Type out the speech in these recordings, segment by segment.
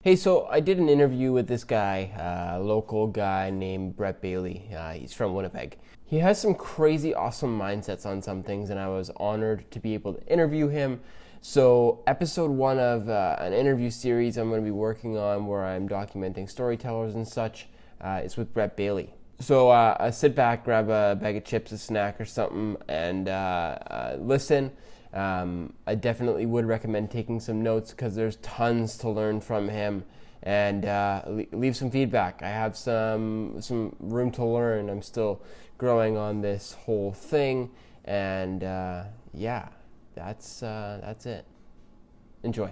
Hey, so I did an interview with this guy, a local guy named Brett Bailey. He's from Winnipeg. He has some crazy awesome mindsets on some things, and I was honored to be able to interview him. So episode 1 of an interview series I'm going to be working on where I'm documenting storytellers and such is with Brett Bailey. So sit back, grab a bag of chips, a snack or something, and listen. I definitely would recommend taking some notes because there's tons to learn from him, and leave some feedback. I have some room to learn. I'm still growing on this whole thing, and yeah, that's it. Enjoy.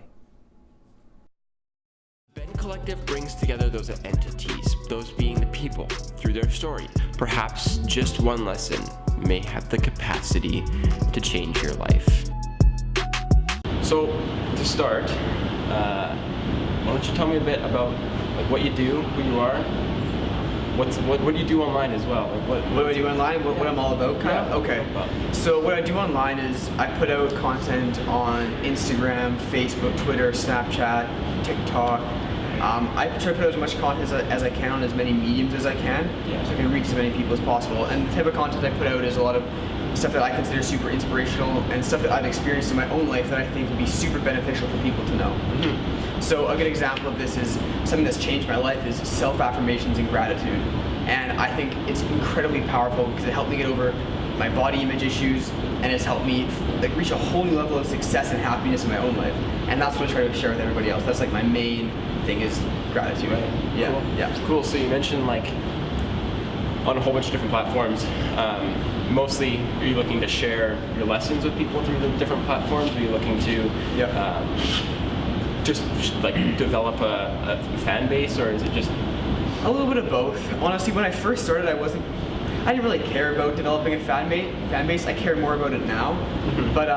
Ben Collective brings together those entities, those being the people, through their story. Perhaps just one lesson may have the capacity to change your life. So, to start, why don't you tell me a bit about what you do, who you are, what do you do online as well? What do I do online? What I'm all about, kind of? Okay. So what I do online is I put out content on Instagram, Facebook, Twitter, Snapchat, TikTok. I try to put out as much content as I can on as many mediums as I can, so I can reach as many people as possible. And the type of content I put out is a lot of stuff that I consider super inspirational and stuff that I've experienced in my own life that I think would be super beneficial for people to know. Mm-hmm. So a good example of this is something that's changed my life is self-affirmations and gratitude. And I think it's incredibly powerful because it helped me get over my body image issues, and it's helped me reach a whole new level of success and happiness in my own life. And that's what I try to share with everybody else. That's my main thing is gratitude. Right. Yeah. Cool. Yeah. Cool. So you mentioned on a whole bunch of different platforms. Mostly, are you looking to share your lessons with people through the different platforms? Are you looking to just develop a fan base, or is it just a little bit of both? Honestly, when I first started, I didn't really care about developing a fan base. I care more about it now. Mm-hmm. But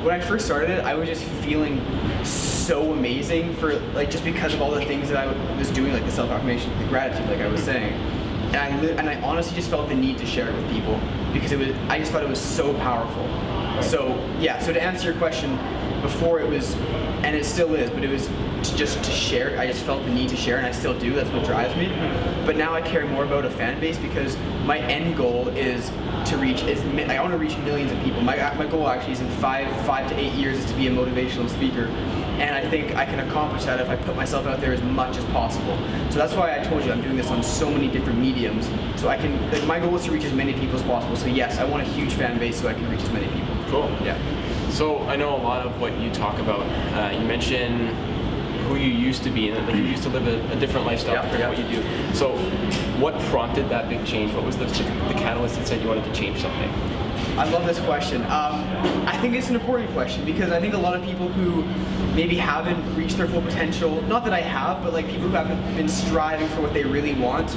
when I first started it, I was just feeling so amazing for just because of all the things that I was doing, like the self-affirmation, the gratitude, like I was saying. And I honestly just felt the need to share it with people because I just thought it was so powerful. So yeah, so to answer your question, before it was, and it still is, but it was just to share. I just felt the need to share, and I still do. That's what drives me. But now I care more about a fan base because my end goal is to reach. I want to reach millions of people. My goal actually is in 5 to 8 years is to be a motivational speaker. And I think I can accomplish that if I put myself out there as much as possible. So that's why I told you I'm doing this on so many different mediums. So I can, my goal is to reach as many people as possible. So yes, I want a huge fan base so I can reach as many people. Cool. Yeah. So I know a lot of what you talk about. You mentioned who you used to be and that you used to live a different lifestyle compared to what you do. So what prompted that big change? What was the catalyst that said you wanted to change something? I love this question. I think it's an important question because I think a lot of people who maybe haven't reached their full potential, not that I have, but people who haven't been striving for what they really want,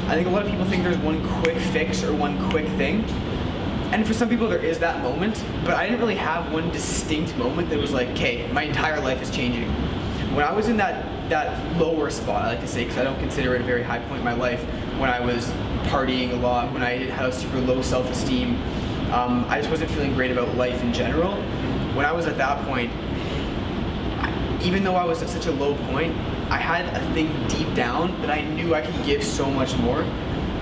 I think a lot of people think there's one quick fix or one quick thing. And for some people there is that moment, but I didn't really have one distinct moment that was okay, my entire life is changing. When I was in that lower spot, I like to say, because I don't consider it a very high point in my life, when I was partying a lot, when I had a super low self-esteem, I just wasn't feeling great about life in general. When I was at that point, even though I was at such a low point, I had a thing deep down that I knew I could give so much more,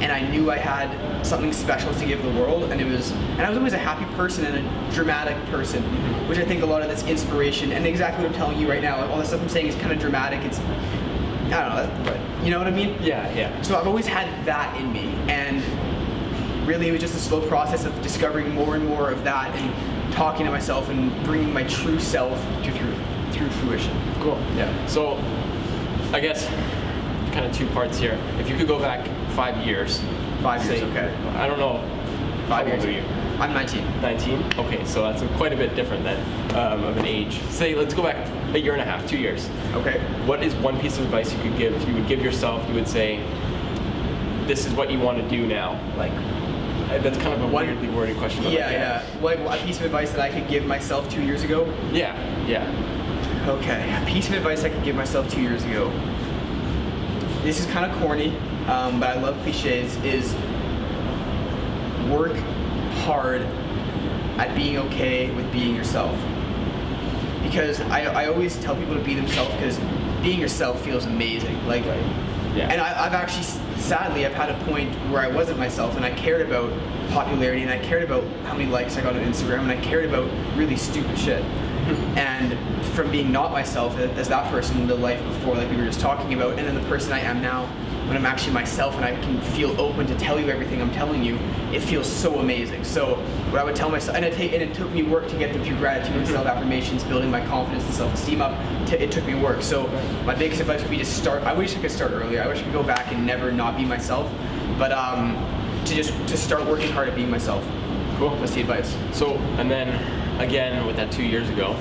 and I knew I had something special to give the world, and I was always a happy person and a dramatic person, which I think a lot of this inspiration, and exactly what I'm telling you right now, all the stuff I'm saying is kind of dramatic, I don't know, but you know what I mean? Yeah. So I've always had that in me, and really it was just a slow process of discovering more and more of that and talking to myself and bringing my true self through fruition. Cool. Yeah. So I guess kind of 2 parts here. If you could go back 5 years. 5 years, okay. I don't know. 5 years. How old are you? I'm 19. 19? Okay, so that's quite a bit different then of an age. Say, let's go back a year and a half, 2 years. Okay. What is one piece of advice you would give yourself, you would say, this is what you want to do now? That's kind of a weirdly worded question. Yeah. A piece of advice that I could give myself 2 years ago? Yeah. Okay, a piece of advice I could give myself 2 years ago. This is kind of corny, but I love cliches, is work hard at being okay with being yourself. Because I always tell people to be themselves because being yourself feels amazing. Like, Yeah. and I've actually, sadly, I've had a point where I wasn't myself, and I cared about popularity, and I cared about how many likes I got on Instagram, and I cared about really stupid shit. And from being not myself as that person, the life before, like we were just talking about, and then the person I am now, when I'm actually myself and I can feel open to tell you everything I'm telling you, it feels so amazing. So what I would tell myself, and it took me work to get them through gratitude and self-affirmations, building my confidence and self-esteem up. It took me work. So my biggest advice would be to start. I wish I could start earlier. I wish I could go back and never not be myself, but to start working hard at being myself. Cool. That's the advice. So, and then again with that 2 years ago,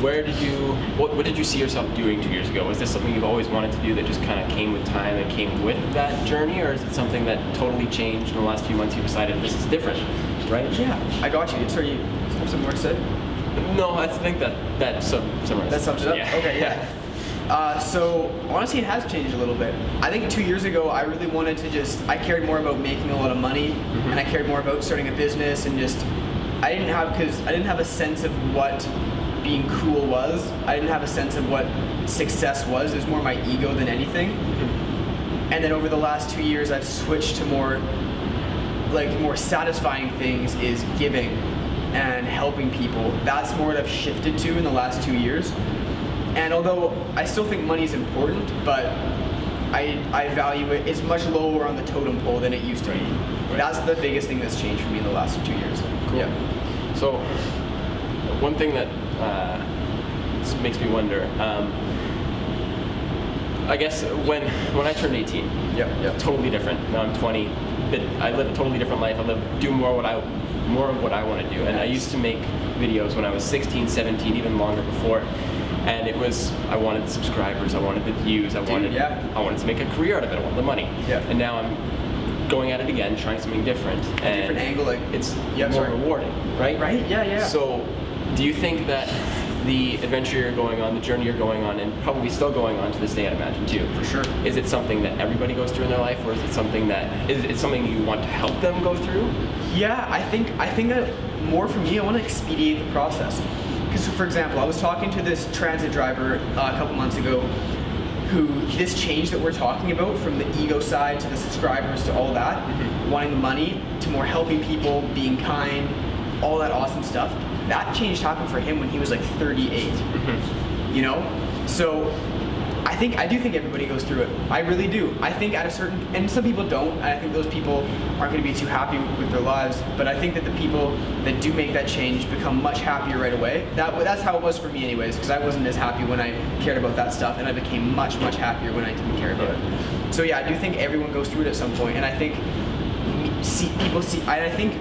what did you see yourself doing 2 years ago? Was this something you've always wanted to do that just kind of came with time and came with that journey, or is it something that totally changed in the last few months? You decided this is different, right? Yeah, I got you. Sorry, you have some more to say? No, I think that summarizes. That sums it up? Yeah. Okay, yeah. So honestly, it has changed a little bit. I think 2 years ago, I really wanted to I cared more about making a lot of money, and I cared more about starting a business, and I didn't have a sense of what being cool was. I didn't have a sense of what success was. It was more my ego than anything. And then over the last 2 years, I've switched to more satisfying things is giving and helping people. That's more what I've shifted to in the last 2 years. And although I still think money is important, but I value it, it's much lower on the totem pole than it used to be. Right. That's the biggest thing that's changed for me in the last 2 years. Cool. Yeah. So, one thing that this makes me wonder, I guess when I turned 18, Yep. totally different. Now I'm 20, but I live a totally different life. Do more of what I want to do. And I used to make videos when I was 16, 17, even longer before. And I wanted the subscribers, I wanted the views, I wanted to make a career out of it, I wanted the money. Yeah. And now I'm going at it again, trying something different. And Different angle, like it's more rewarding, right? Right? Yeah. So, do you think that the adventure you're going on, the journey you're going on, and probably still going on to this day, I'd imagine too. For sure. Is it something that everybody goes through in their life, or is it something you want to help them go through? Yeah, I think that more for me, I want to expedite the process. Because, for example, I was talking to this transit driver a couple months ago who this change that we're talking about, from the ego side to the subscribers to all that, wanting the money to more helping people, being kind, all that awesome stuff, that change happened for him when he was like 38. You know? So I do think everybody goes through it. I really do. I think and some people don't, and I think those people aren't going to be too happy with their lives, but I think that the people that do make that change become much happier right away. That's how it was for me anyways, because I wasn't as happy when I cared about that stuff, and I became much, much happier when I didn't care about it. So yeah, I do think everyone goes through it at some point, and I think I think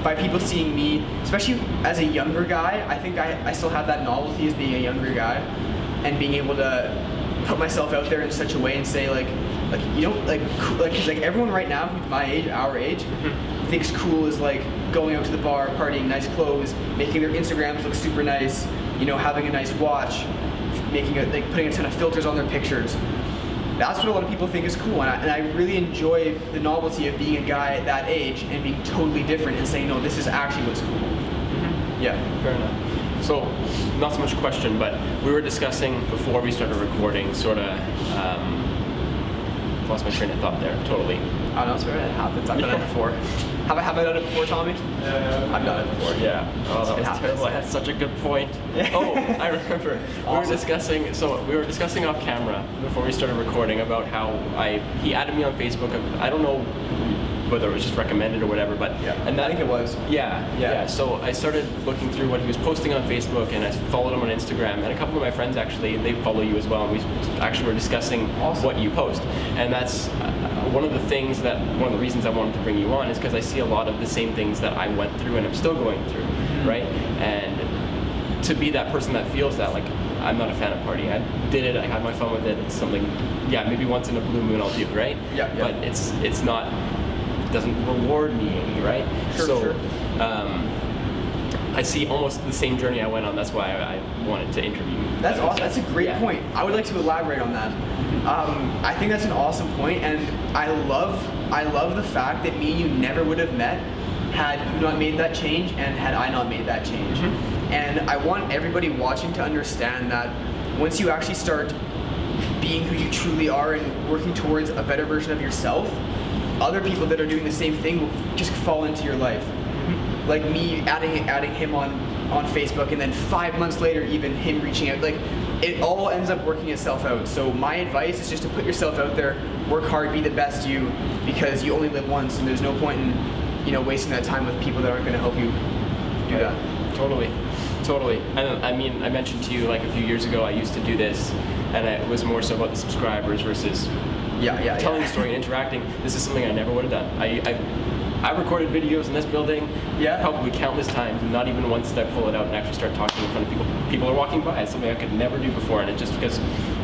by people seeing me, especially as a younger guy, I think I still have that novelty as being a younger guy, and being able to put myself out there in such a way and say because everyone right now who's my age, our age, thinks cool is like going out to the bar, partying, nice clothes, making their Instagrams look super nice, having a nice watch, putting a ton of filters on their pictures. That's what a lot of people think is cool, and I really enjoy the novelty of being a guy at that age and being totally different and saying, no, this is actually what's cool. Yeah. Fair enough. So, not so much a question, but we were discussing before we started recording, sort of, lost my train of thought there, totally. I know, it's fair, it happens. I've done it before. Have I done it before, Tommy? Yeah. I've done it before. Yeah. Oh, that It was happens. terrible. I had such a good point. Oh, I remember. Awesome. We were discussing off camera before we started recording about how he added me on Facebook. I don't know whether it was just recommended or whatever, but I think it was. Yeah. So I started looking through what he was posting on Facebook, and I followed him on Instagram, and a couple of my friends actually, they follow you as well, and we actually were discussing what you post. And that's one of the reasons I wanted to bring you on is because I see a lot of the same things that I went through and I'm still going through, right? And to be that person that feels that, like, I'm not a fan of partying. I did it, I had my fun with it, it's something, maybe once in a blue moon I'll do, right? Yeah. But it's not, doesn't reward me any, right? Sure. I see almost the same journey I went on. That's why I wanted to interview you. That's awesome. That's a great point. I would like to elaborate on that. I think that's an awesome point, and I love the fact that me and you never would have met had you not made that change and had I not made that change. And I want everybody watching to understand that once you actually start being who you truly are and working towards a better version of yourself, other people that are doing the same thing will just fall into your life. Like me adding him on Facebook, and then 5 months later even him reaching out, like it all ends up working itself out. So my advice is just to put yourself out there, work hard, be the best you, because you only live once, and there's no point in wasting that time with people that aren't going to help you do that. Totally. And I mean, I mentioned to you like a few years ago I used to do this, and it was more so about the subscribers versus telling the story and interacting. This is something I never would have done. I recorded videos in this building probably countless times, and not even once did I pull it out and actually start talking in front of people. People are walking by. It's something I could never do before, and it's just because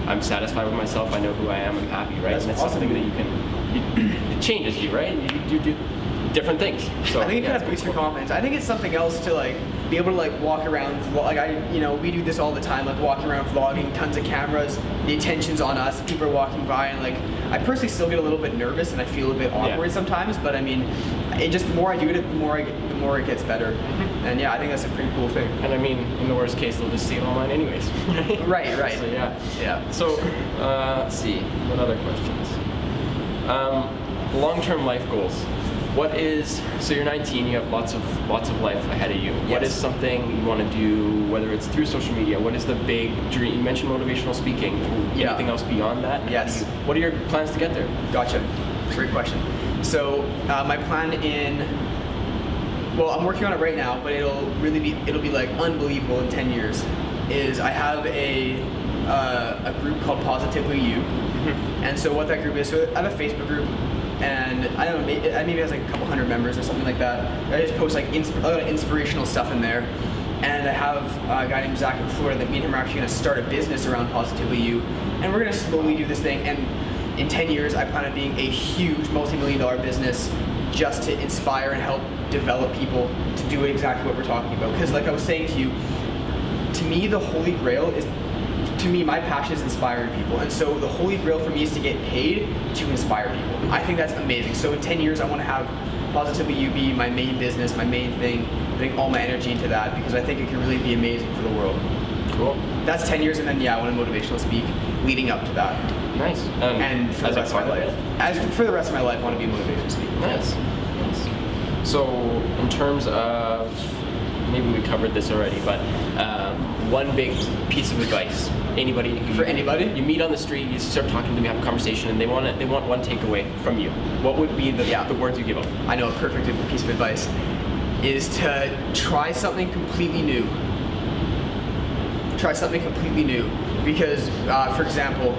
I'm satisfied with myself. I know who I am. I'm happy, right? That's and it's awesome. something that it changes you, right? You do different things. So I think it kind of boosts your confidence. I think it's something else to like be able to like walk around, like we do this all the time, like walking around vlogging, tons of cameras, the attention's on us, people are walking by, and like I personally still get a little bit nervous and I feel a bit awkward sometimes, but I mean, it just the more I do it, the more it gets better. And I think that's a pretty cool thing. And I mean, in the worst case, they'll just see it online anyways. Right. So yeah. So let's see, what other questions? Long-term life goals. So you're 19, you have lots of life ahead of you. Yes. What is something you want to do, whether it's through social media? What is the big dream? You mentioned motivational speaking. Anything else beyond that? Yes. What are your plans to get there? Gotcha. Great question. So my plan I'm working on it right now, but it'll be like unbelievable in 10 years, is I have a group called Positively You. And so what that group is, so I have a Facebook group, and I don't know, maybe it has like a couple hundred members or something like that. I just post like a lot of inspirational stuff in there. And I have a guy named Zach in Florida that me and him are actually going to start a business around Positively You. And we're going to slowly do this thing. And in 10 years, I plan on being a huge multi-million-dollar business just to inspire and help develop people to do exactly what we're talking about. Because like I was saying to you, to me, the holy grail is, my passion is inspiring people. And so the holy grail for me is to get paid to inspire people. I think that's amazing. So in 10 years, I want to have Positively You be my main business, my main thing, putting all my energy into that, because I think it can really be amazing for the world. Cool. That's 10 years, and then I want to motivational speak leading up to that. Nice. And for the rest of my life. For the rest of my life, I want to be a motivational speaker. Nice. So in terms of, maybe we covered this already, but one big piece of advice. Anybody you meet on the street, you start talking to them, you have a conversation, and they want one takeaway from you. What would be the words you give them? I know a perfect piece of advice is to try something completely new. Because, for example,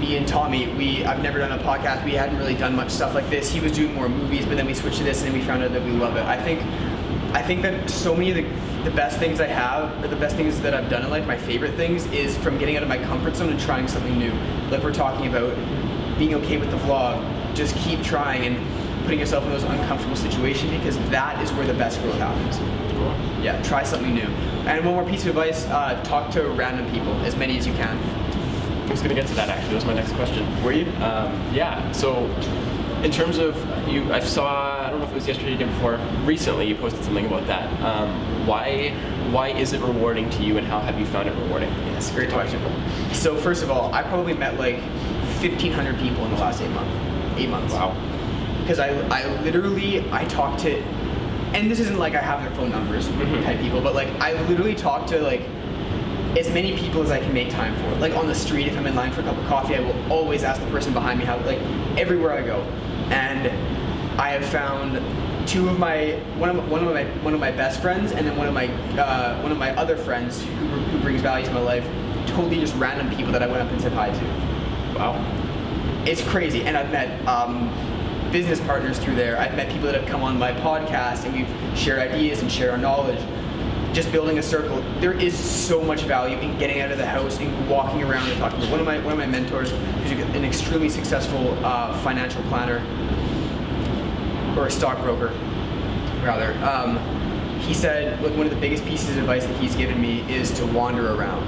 me and Tommy, I've never done a podcast. We hadn't really done much stuff like this. He was doing more movies, but then we switched to this, and then we found out that we love it. I think that so many of the best things I have, or the best things that I've done in life, my favorite things, is from getting out of my comfort zone and trying something new. Like we're talking about being okay with the vlog. Just keep trying and putting yourself in those uncomfortable situations, because that is where the best growth happens. Cool. Yeah, try something new. And one more piece of advice, talk to random people, as many as you can. I was going to get to that actually. That was my next question. Were you? Yeah. So, in terms of you, I don't know if it was yesterday or the day before. Recently, you posted something about that. Why is it rewarding to you, and how have you found it rewarding? Yes, great question. So first of all, I probably met like 1,500 people in the last 8 months. Wow. Because I literally talk to, and this isn't like I have their phone numbers type people, but like I literally talk to like as many people as I can make time for. Like on the street, if I'm in line for a cup of coffee, I will always ask the person behind me how, like everywhere I go. And I have found one of my best friends, and then one of my other friends who brings value to my life, totally just random people that I went up and said hi to. Wow. It's crazy. And I've met business partners through there. I've met people that have come on my podcast, and we've shared ideas and shared our knowledge. Just building a circle. There is so much value in getting out of the house and walking around and talking to one of my mentors, who's an extremely successful financial planner, or a stockbroker rather. He said, look, one of the biggest pieces of advice that he's given me is to wander around.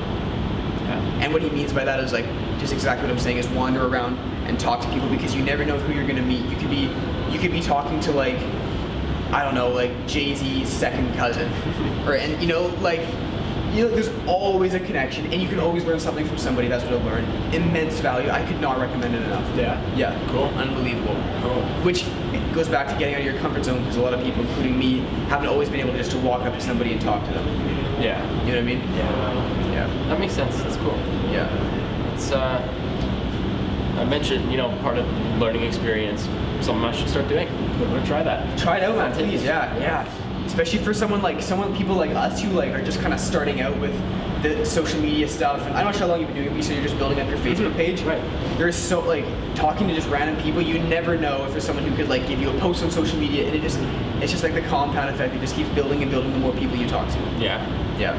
Yeah. And what he means by that is like just exactly what I'm saying, is wander around and talk to people, because you never know who you're gonna meet. You could be talking to like, I don't know, like Jay-Z's second cousin, or, and like there's always a connection, and you can always learn something from somebody. That's what I've learned. Immense value. I could not recommend it enough. Yeah. Cool. Unbelievable. Cool. Which goes back to getting out of your comfort zone, because a lot of people, including me, haven't always been able to just to walk up to somebody and talk to them. Yeah. You know what I mean? Yeah. That makes sense. That's cool. Yeah. It's I mentioned, part of learning experience, something I should start doing. I'm gonna try that. Try it out, man. Please. Yeah. Especially for people like us who are just kind of starting out with the social media stuff. And I'm not sure how long you've been doing it, but you said you're just building up your Facebook page. Right. There's talking to just random people, you never know if there's someone who could give you a post on social media, and it's just like the compound effect. It just keeps building and building the more people you talk to. Yeah.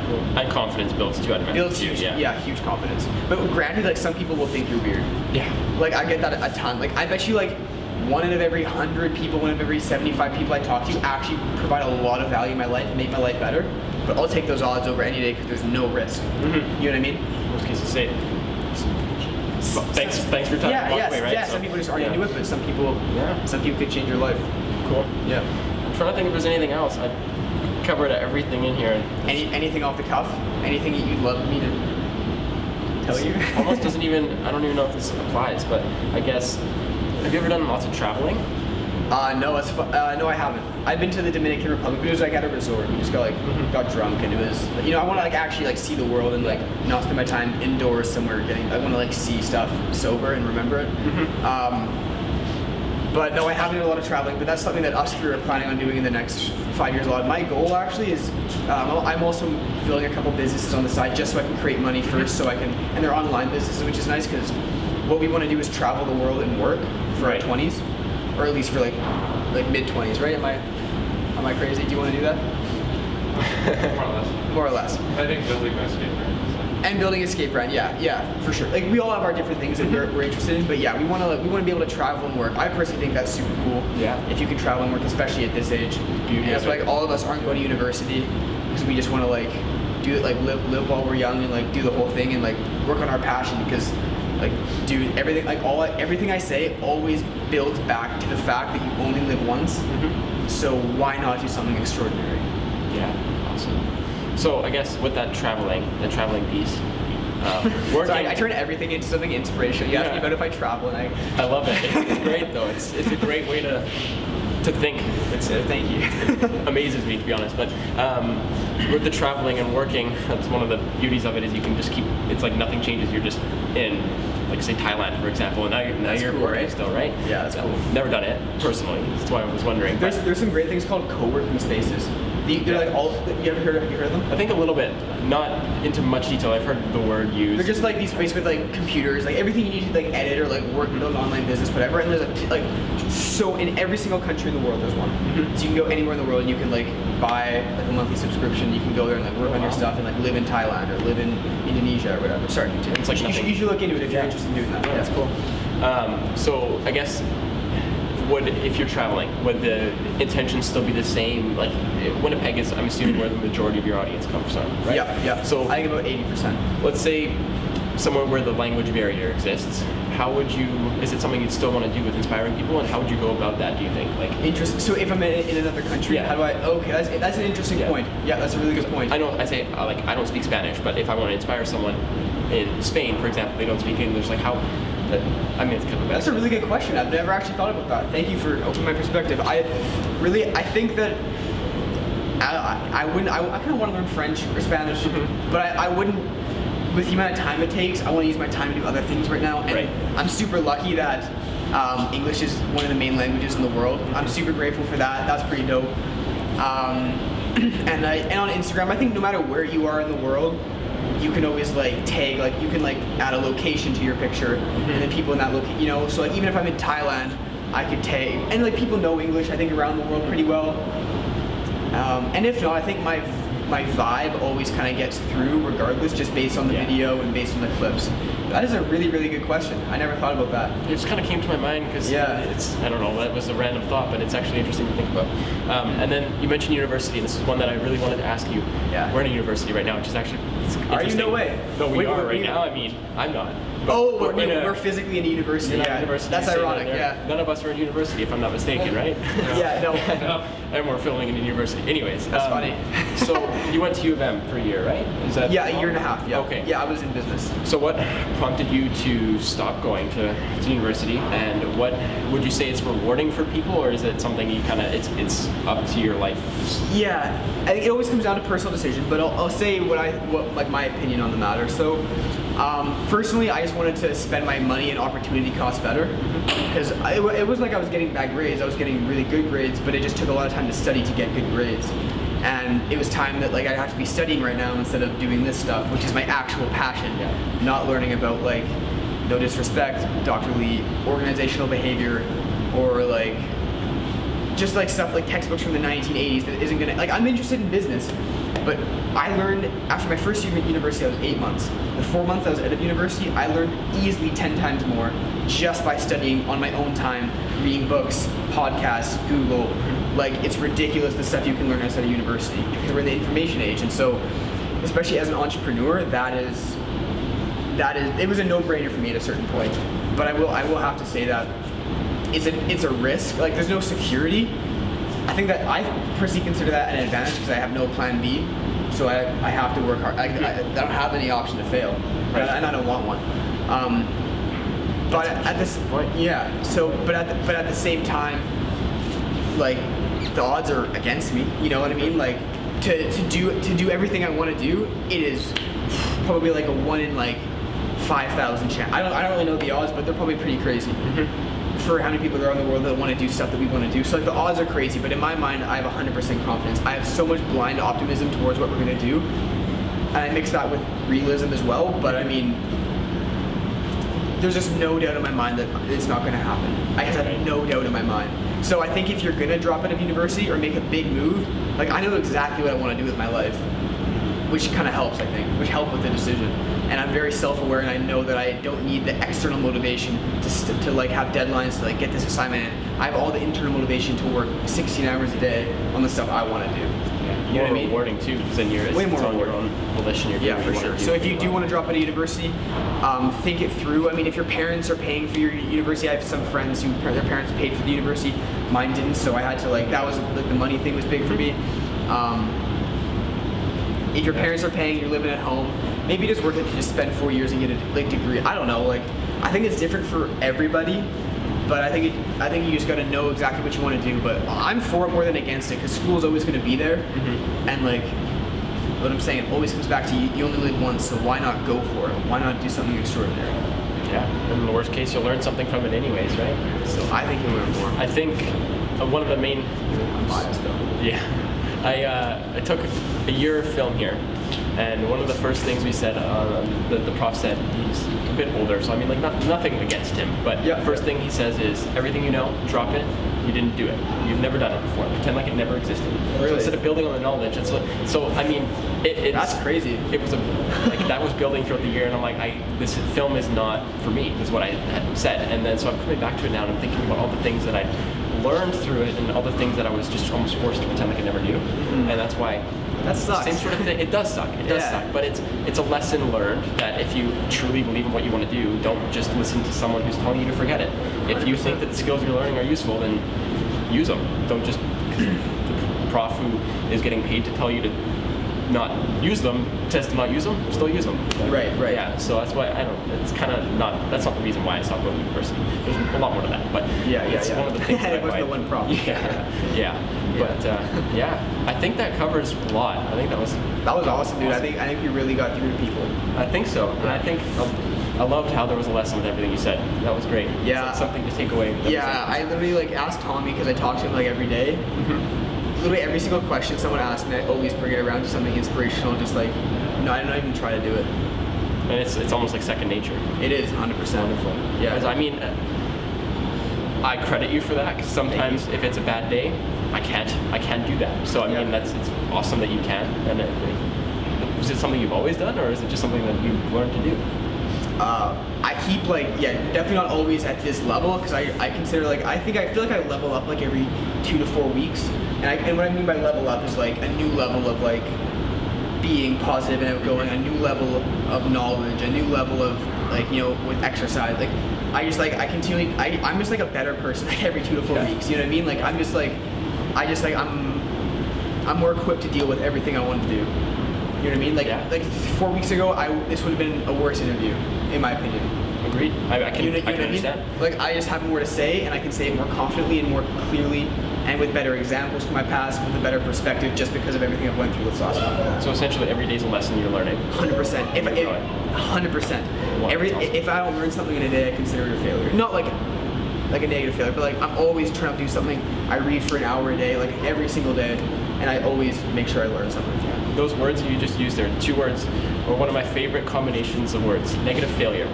Cool. And confidence builds too, I'd imagine. Builds huge, huge confidence. But granted, some people will think you're weird. Yeah. I get that a ton. I bet you 1 out of every 100 people, 1 out of every 75 people I talk to actually provide a lot of value in my life and make my life better. But I'll take those odds over any day because there's no risk. Mm-hmm. You know what I mean? In most cases, say thanks for your time. Yeah. Some people just aren't into it, but some people could change your life. Cool. Yeah. I'm trying to think if there's anything else. I covered everything in here. Anything off the cuff? Anything that you'd love me to tell you? Almost doesn't even. I don't even know if this applies, but I guess. Have you ever done lots of traveling? No, I haven't. I've been to the Dominican Republic, but it was at a resort. We just got got drunk, and it was I want to actually see the world and not spend my time indoors somewhere I want to see stuff sober and remember it. But no, I haven't done a lot of traveling, but that's something that us three are planning on doing in the next 5 years. My goal actually is, I'm also building a couple businesses on the side just so I can create money first, and they're online businesses, which is nice because what we want to do is travel the world and work for our 20s, or at least for mid 20s, right? Am I crazy? Do you want to do that? More or less. I think building my skate brand. And building a skate brand, yeah, for sure. We all have our different things that we're interested in, but yeah, we want to be able to travel and work. I personally think that's super cool. Yeah. If you can travel and work, especially at this age. And that's why all of us aren't going to university because we just want to do it, live while we're young and do the whole thing and work on our passion because dude, everything I say always builds back to the fact that you only live once. Mm-hmm. So why not do something extraordinary? Yeah, awesome. So I guess with the traveling piece, working. So I turn everything into something inspirational. You asked me about if I travel, and I love it. It's great though. It's a great way to think. Thank you. Amazes me, to be honest. But with the traveling and working, that's one of the beauties of it is you can just keep. It's nothing changes. You're just in, say Thailand, for example, and now you're cool, working right? still, right? Yeah, that's cool. Never done it personally. That's why I was wondering. There's some great things called co-working spaces. They're have you heard of them? I think a little bit, not into much detail. I've heard the word used. They're just these spaces with computers, everything you need to edit or work, build an online business, whatever. And there's so in every single country in the world there's one. Mm-hmm. So you can go anywhere in the world and you can buy a monthly subscription. You can go there and work on your stuff and live in Thailand or live in Indonesia or whatever. Sorry, continue. It's you should look into it if you're interested in doing that. Yeah, that's cool. So I guess. If you're traveling, would the intention still be the same? Winnipeg is, I'm assuming, where the majority of your audience comes from, right? Yeah. So I think about 80%. Let's say somewhere where the language barrier exists. How would you? Is it something you'd still want to do with inspiring people? And how would you go about that? Do you think? Interesting. So if I'm in another country, how do I? Okay, that's an interesting point. Yeah, that's a really good point. I know. I say I don't speak Spanish, but if I want to inspire someone in Spain, for example, they don't speak English. How? It's kind of that's a really good question. I've never actually thought about that. Thank you for opening my perspective. I think that I kind of want to learn French or Spanish, but I wouldn't. With the amount of time it takes, I want to use my time to do other things right now. And I'm super lucky that English is one of the main languages in the world. I'm super grateful for that. That's pretty dope. And on Instagram, I think no matter where you are in the world, you can always tag, you can add a location to your picture, and then people in that location, so even if I'm in Thailand, I could tag, and people know English, I think, around the world pretty well. And if not, I think my vibe always kind of gets through regardless, just based on the video and based on the clips. That is a really, really good question. I never thought about that. It just kind of came to my mind because I don't know, that was a random thought, but it's actually interesting to think about. And then you mentioned university, and this is one that I really wanted to ask you. Yeah. We're in a university right now, which is actually Are you? interesting. No way. No, we Wait, are we're- right we- now. I mean, I'm not. But Oh, in a- we're physically in a university. you're not Yeah, in university. that's you're saying ironic. that there- Yeah. None of us are in university, if I'm not mistaken, right? Yeah, no. And we're filming in a university. Anyways, That's funny. So you went to U of M for a year, right? Is that Yeah, a year and a half. Yeah. Okay. Yeah, I was in business. So what prompted you to stop going to university, and what would you say it's rewarding for people, or is it something you kind of it's up to your life? Yeah, I think it always comes down to personal decision, but I'll say what like my opinion on the matter. So, personally, I just wanted to spend my money and opportunity cost better, because it was like I was getting bad grades. I was getting really good grades, but it just took a lot of time to study to get good grades, and it was time that like I have to be studying right now instead of doing this stuff, which is my actual passion. Yeah. Not learning about like, no disrespect, Dr. Lee, organizational behavior, or like just like stuff like textbooks from the 1980s that isn't gonna, like, I'm interested in business, but I learned after my first year at university, I was 8 months. The 4 months I was out of university, I learned easily 10 times more just by studying on my own time, reading books, podcasts, Google. Like, it's ridiculous the stuff you can learn outside of university, because we're in the information age. And so, especially as an entrepreneur, it was a no-brainer for me at a certain point. But I will have to say that it's a risk. Like, there's no security. I think that I personally consider that an advantage because I have no plan B. So I have to work hard. I don't have any option to fail, Right. and I don't want one. But at this point, yeah. So, but at the same time, like, the odds are against me. You know what I mean? Like, to do everything I want to do, it is probably like a 1 in like 5,000 chance. I don't really know the odds, but they're probably pretty crazy. For how many people there are in the world that want to do stuff that we want to do. So like, the odds are crazy, but in my mind, I have 100% confidence. I have so much blind optimism towards what we're going to do, and I mix that with realism as well. But I mean, there's just no doubt in my mind that it's not going to happen. I just have no doubt in my mind. So I think if you're going to drop out of university or make a big move, like, I know exactly what I want to do with my life, which kind of helps, I think, which helped with the decision. And I'm very self-aware, and I know that I don't need the external motivation to like have deadlines to like get this assignment in. I have all the internal motivation to work 16 hours a day on the stuff I want to do. Yeah. You know what I mean? Rewarding too, because then Way more it's on your rewarding. own volition. You're Yeah, doing for what you sure. wanna So if you do do want to drop out of university, think it through. I mean, if your parents are paying for your university, I have some friends who their parents paid for the university. Mine didn't, so I had to like, that was like, the money thing was big for me. If your parents are paying, you're living at home, maybe it is worth it to just spend 4 years and get a like degree. I don't know. Like, I think it's different for everybody, but I think you just got to know exactly what you want to do. But I'm for it more than against it, because school is always going to be there, and like, what I'm saying, it always comes back to you only live once, so why not go for it? Why not do something extraordinary? Yeah, and in the worst case, you'll learn something from it anyways, right? So I think you'll learn more. I think one of the main... I'm biased though. Yeah. I took a year of film here, and one of the first things we said, the prof said, he's a bit older, so I mean, like, nothing against him, but Yeah. first thing he says is, everything you know, drop it. You didn't do it. You've never done it before. Pretend like it never existed. So Really? instead of building on the knowledge, so I mean, it's That's crazy. It was like that was building throughout the year, and I'm like, this film is not for me, is what I had said. And then so I'm coming back to it now, and I'm thinking about all the things that I learned through it, and all the things that I was just almost forced to pretend like I never knew. And that's why. That sucks. Same sort of thing. It does suck. It does Yeah. suck. But it's a lesson learned that if you truly believe in what you want to do, don't just listen to someone who's telling you to forget it. If you think that the skills you're learning are useful, then use them. Don't just the prof who is getting paid to tell you to not use them, says to not use them, still use them. Right. Yeah, so that's why I don't. It's kind of not. That's not the reason why I stopped going to university. There's a lot more to that, but it's one of the things. It wasn't the one problem. Yeah. But I think that covers a lot. I think that was awesome, dude. I think you really got through to people. I think so, and I think I loved how there was a lesson with everything you said. That was great. Yeah. It's something to take away. Yeah, I literally like asked Tommy, because I talk to him like every day. Literally every single question someone asks me, I always bring it around to something inspirational. Just like, no, I don't even try to do it. And it's almost like second nature. It is 100%. Wonderful. Yeah. Because I mean, I credit you for that. Because sometimes if it's a bad day, I can't do that. So I mean, it's awesome that you can. And is it something you've always done, or is it just something that you've learned to do? I keep definitely not always at this level, because I consider I feel like I level up like every 2 to 4 weeks, and what I mean by level up is like a new level of like being positive and outgoing, a new level of knowledge, a new level of like, you know, with exercise. Like I just like I'm just like a better person like every 2 to 4 weeks. You know what I mean? Like I'm more equipped to deal with everything I want to do. You know what I mean? Like 4 weeks ago, this would have been a worse interview, in my opinion. Agreed. I can understand. Like I just have more to say, and I can say it more confidently and more clearly, and with better examples from my past, with a better perspective, just because of everything I've went through with sauce. So essentially, every day's a lesson you're learning. 100%. 100%. If I don't learn something in a day, I consider it a failure. Not like a negative failure, but like I'm always trying to do something. I read for an hour a day, like every single day, and I always make sure I learn something. Those words you just used there, 2 words, are one of my favorite combinations of words. Negative failure.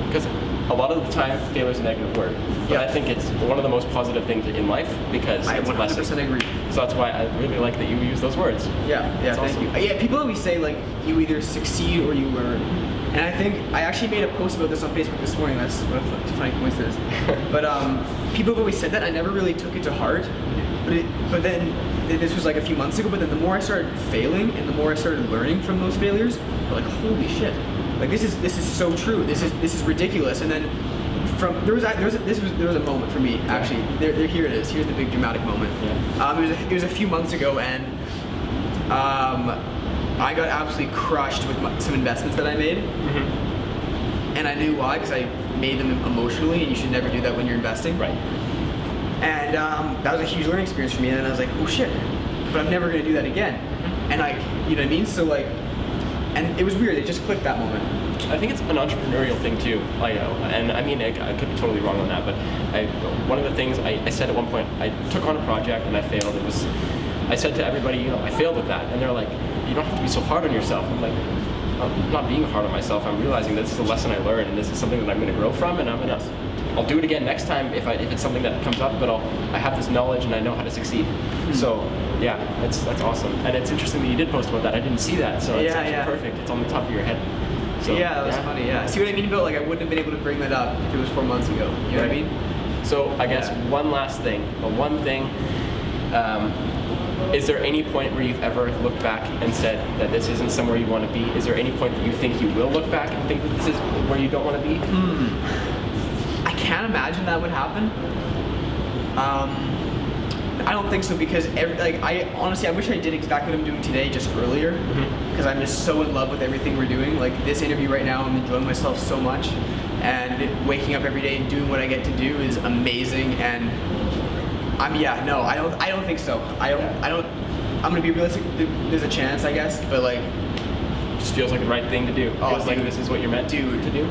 Because a lot of the time, failure is a negative word. But I think it's one of the most positive things in life because I it's a 100% lesson. agree. So that's why I really like that you use those words. Thank awesome. you. Yeah, people always say like you either succeed or you learn. And I think I actually made a post about this on Facebook this morning. That's what a funny coincidence. But people have always said that. I never really took it to heart. But then this was like a few months ago. But then the more I started failing and the more I started learning from those failures, I'm like, holy shit! Like this is so true. This is ridiculous. And then there was a moment for me actually. Here it is. Here's the big dramatic moment. Yeah. It was a few months ago, and I got absolutely crushed with some investments that I made. Mm-hmm. And I knew why, because I made them emotionally, and you should never do that when you're investing. Right. And that was a huge learning experience for me. And then I was like, oh shit, but I'm never gonna do that again. And you know what I mean? So like, and it was weird. It just clicked that moment. I think it's an entrepreneurial thing too. I know, and I mean, I could be totally wrong on that, but one of the things I said at one point, I took on a project and I failed. I said to everybody, you know, I failed at that, and they're like, you don't have to be so hard on yourself. I'm like, I'm not being hard on myself. I'm realizing this is a lesson I learned, and this is something that I'm going to grow from, and I'll do it again next time if it's something that comes up. But I have this knowledge and I know how to succeed. Mm-hmm. So yeah, that's awesome, and it's interesting that you did post about that. I didn't see that, so it's actually perfect. It's on the top of your head. So, that was funny. Yeah, see what I mean about like I wouldn't have been able to bring that up if it was 4 months ago. You know what I mean? So I guess one last thing, is there any point where you've ever looked back and said that this isn't somewhere you want to be? Is there any point that you think you will look back and think that this is where you don't want to be? I can't imagine that would happen. I don't think so, because I honestly wish I did exactly what I'm doing today just earlier, because I'm just so in love with everything we're doing. Like this interview right now, I'm enjoying myself so much, and waking up every day and doing what I get to do is amazing. And I don't think so. I'm gonna be realistic. There's a chance, I guess, but like, it just feels like the right thing to do. Feels like this is what you're meant to do.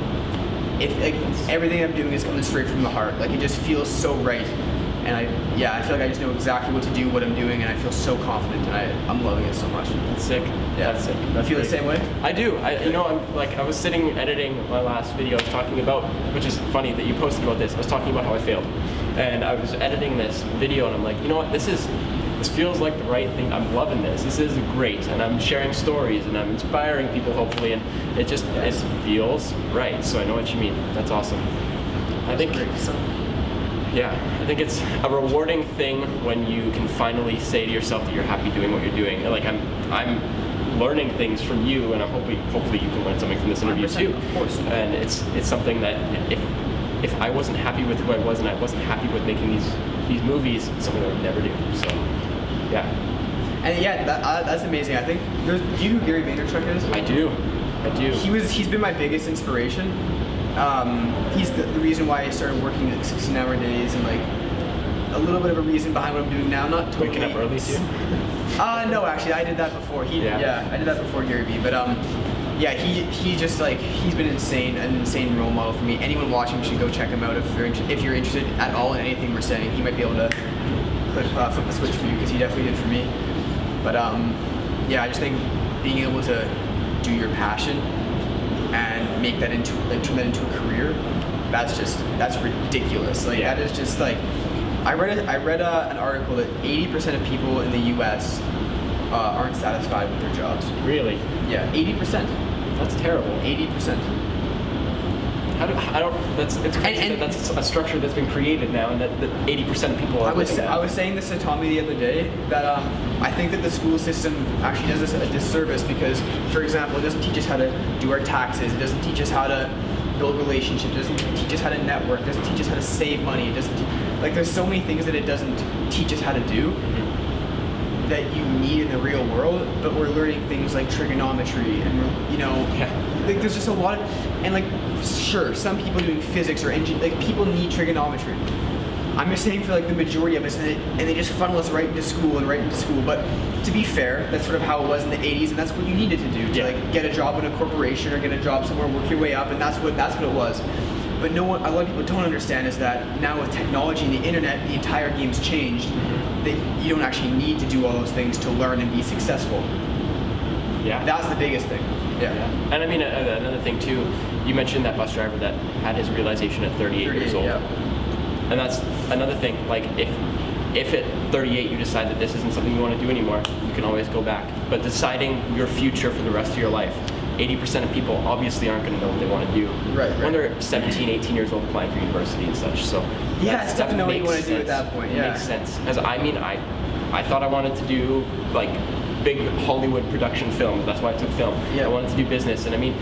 Everything I'm doing is coming straight from the heart. Like it just feels so right. And I feel like I just know exactly what to do, what I'm doing, and I feel so confident, and I'm loving it so much. That's sick. Yeah, that's sick. You feel the same way? I do. I was sitting editing my last video. I was talking about, which is funny that you posted about this. I was talking about how I failed, and I was editing this video, and I'm like, you know what? This feels like the right thing. I'm loving this. This is great, and I'm sharing stories, and I'm inspiring people, hopefully, and it feels right. So I know what you mean. That's awesome. I think it's a rewarding thing when you can finally say to yourself that you're happy doing what you're doing. Like I'm learning things from you, and I'm hopefully you can learn something from this interview too. Of course. And it's something that if I wasn't happy with who I was, and I wasn't happy with making these movies, it's something I would never do. So yeah. And that's amazing. I think do you know who Gary Vaynerchuk is? I do. He's been my biggest inspiration. He's the reason why I started working like 16-hour days, and like a little bit of a reason behind what I'm doing now. Not totally. Waking up early too? No, actually, I did that before. I did that before Gary Vee. But he just like he's been an insane role model for me. Anyone watching should go check him out if you're interested at all in anything we're saying. He might be able to flip the switch for you, because he definitely did for me. But I just think being able to do your passion and turn that into a career, that's ridiculous. Like that is just like, I read an article that 80% of people in the U.S. Aren't satisfied with their jobs. Really? Yeah, 80%. That's terrible. 80%. I don't. It's crazy And- that that's a structure that's been created now, and that 80% of people are. I was living that. I was saying this to Tommy the other day that I think that the school system actually does us a disservice because, for example, it doesn't teach us how to do our taxes. It doesn't teach us how to build relationships. It doesn't teach us how to network. It doesn't teach us how to save money. It doesn't like there's so many things that it doesn't teach us how to do that you need in the real world. But we're learning things like trigonometry and like there's just a lot of and like sure some people doing physics or like people need trigonometry. I'm just saying for like the majority of us, and they just funnel us right into school. But to be fair, that's sort of how it was in the 80s, and that's what you needed to do to like get a job in a corporation or get a job somewhere, work your way up, and that's what it was. But a lot of people don't understand is that now with technology and the internet, the entire game's changed. That you don't actually need to do all those things to learn and be successful. Yeah. That's the biggest thing. Yeah. And I mean, another thing too, you mentioned that bus driver that had his realization at 38 years old. Yeah. And that's another thing, like if at 38 you decide that this isn't something you want to do anymore, you can always go back. But deciding your future for the rest of your life, 80% of people obviously aren't going to know what they want to do Right. when they're 17, 18 years old applying for university and such. So Yeah, it's tough to know what you makes want to do at sense. that point. It Yeah. makes sense. As I mean, I thought I wanted to do like big Hollywood production film. That's why I took film. Yeah. I wanted to do business, and I mean,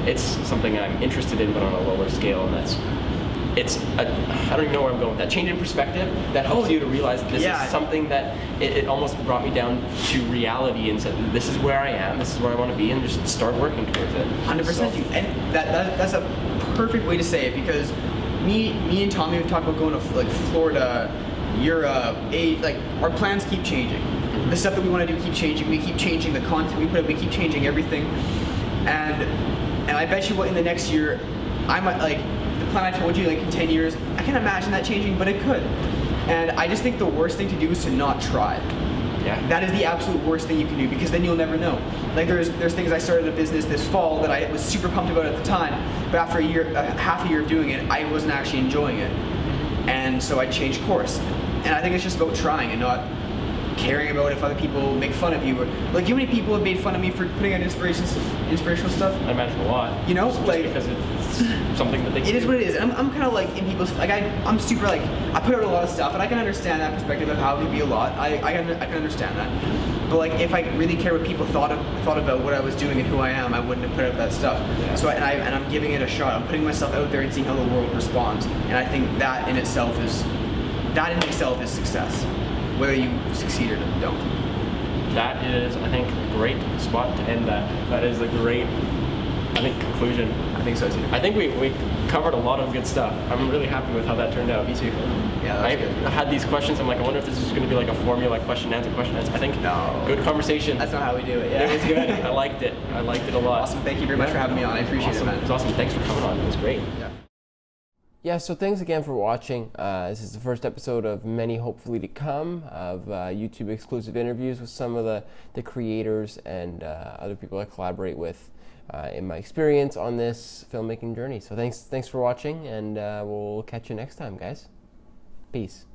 it's something I'm interested in, but on a lower scale, and I don't even know where I'm going with that. Change in perspective that helps you to realize that this is something that it almost brought me down to reality and said, this is where I am, this is where I want to be, and just start working towards it. 100%. So, And that's a perfect way to say it because me and Tommy have talked about going to like Florida, Europe, like our plans keep changing. The stuff that we want to do keep changing. We keep changing the content we put up. We keep changing everything. And I bet you what in the next year, I might like the plan I told you like in 10 years. I can't imagine that changing, but it could. And I just think the worst thing to do is to not try. yeah. That is the absolute worst thing you can do because then you'll never know. Like there's things I started a business this fall that I was super pumped about at the time, but after half a year of doing it, I wasn't actually enjoying it, and so I changed course. And I think it's just about trying and not caring about if other people make fun of you. Or like, you know how many people have made fun of me for putting out inspirational stuff? I imagine a lot. You know, just like because it's something that they it is what it is. And I'm kind of like in people's like I'm super like I put out a lot of stuff, and I can understand that perspective of how it can be a lot. I can understand that. But like if I really care what people thought about what I was doing and who I am, I wouldn't have put out that stuff. Yeah. So I'm giving it a shot. I'm putting myself out there and seeing how the world responds. And I think that in itself is success, whether you succeed or don't. That is, I think, a great spot to end that. That is a great, I think, conclusion. I think so too. I think we covered a lot of good stuff. I'm really happy with how that turned out. Me too. Yeah, that was good. I had these questions. I'm like, I wonder if this is going to be like a formula, question answer. I think No. good conversation. That's not how we do it. Yeah. It was good. I liked it. I liked it a lot. Awesome. Thank you very much for having me on. I appreciate Awesome. it, man. It was awesome. Thanks for coming on. It was great. Yeah, so thanks again for watching. This is the first episode of many hopefully to come of YouTube exclusive interviews with some of the creators and other people I collaborate with in my experience on this filmmaking journey. So thanks for watching, and we'll catch you next time, guys. Peace.